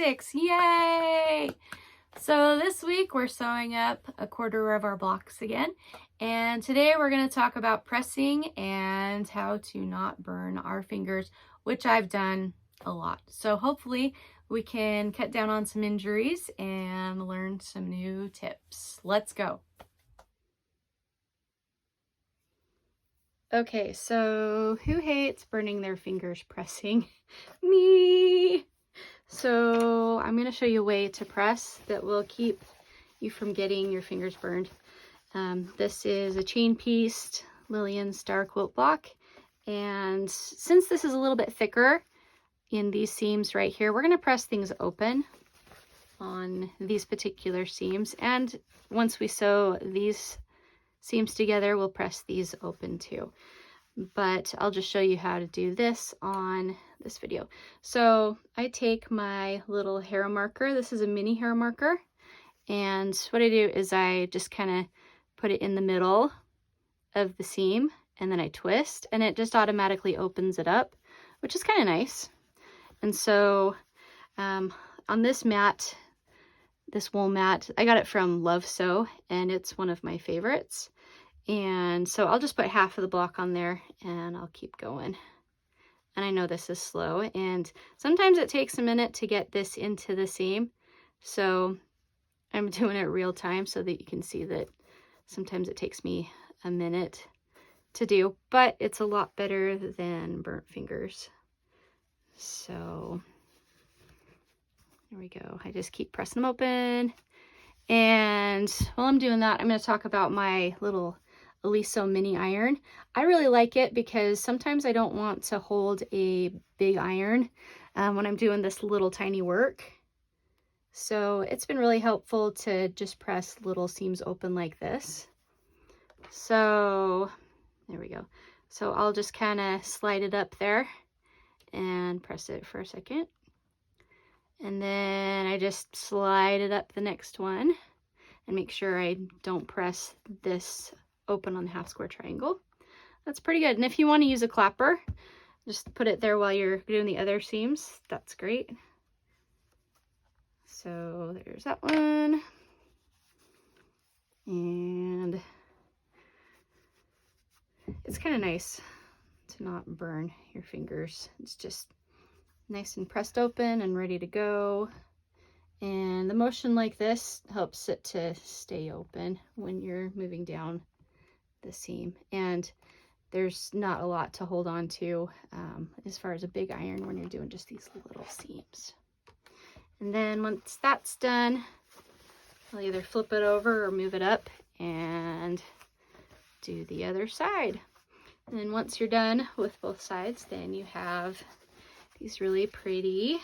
6. Yay! So this week we're sewing up a quarter of our blocks again, and today we're going to talk about pressing and how to not burn our fingers, which I've done a lot. So hopefully we can cut down on some injuries and learn some new tips. Let's go. Okay, so who hates burning their fingers pressing? Me! So I'm going to show you a way to press that will keep you from getting your fingers burned. This is a chain pieced Lilian Star Quilt block, and since this is a little bit thicker in these seams right here, we're going to press things open on these particular seams, and once we sew these seams together, we'll press these open too. But I'll just show you how to do this on this video. So I take my little Hera marker. This is a mini Hera marker, and what I do is I just kind of put it in the middle of the seam, and then I twist, and it just automatically opens it up, which is kind of nice. And so on this mat, this wool mat, I got it from Love Sew, and it's one of my favorites. And so I'll just put half of the block on there and I'll keep going. And I know this is slow, and sometimes it takes a minute to get this into the seam. So I'm doing it real time so that you can see that sometimes it takes me a minute to do, but it's a lot better than burnt fingers. So there we go. I just keep pressing them open. And while I'm doing that, I'm going to talk about my little Aliso mini iron. I really like it because sometimes I don't want to hold a big iron when I'm doing this little tiny work. So it's been really helpful to just press little seams open like this. So there we go. So I'll just kind of slide it up there and press it for a second. And then I just slide it up the next one and make sure I don't press this open on the half square triangle. That's pretty good. And if you want to use a clapper, just put it there while you're doing the other seams. That's great. So there's that one. And it's kind of nice to not burn your fingers. It's just nice and pressed open and ready to go. And the motion like this helps it to stay open when you're moving down the seam. And there's not a lot to hold on to as far as a big iron when you're doing just these little seams. And then once that's done, I'll either flip it over or move it up and do the other side. And then once you're done with both sides, then you have these really pretty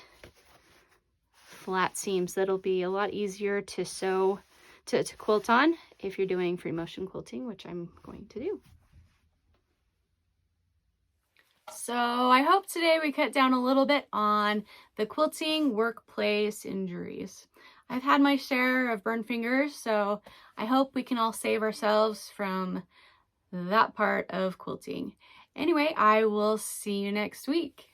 flat seams that'll be a lot easier to sew, to quilt on if you're doing free motion quilting, which I'm going to do. So I hope today we cut down a little bit on the quilting workplace injuries. I've had my share of burned fingers, so I hope we can all save ourselves from that part of quilting. Anyway, I will see you next week.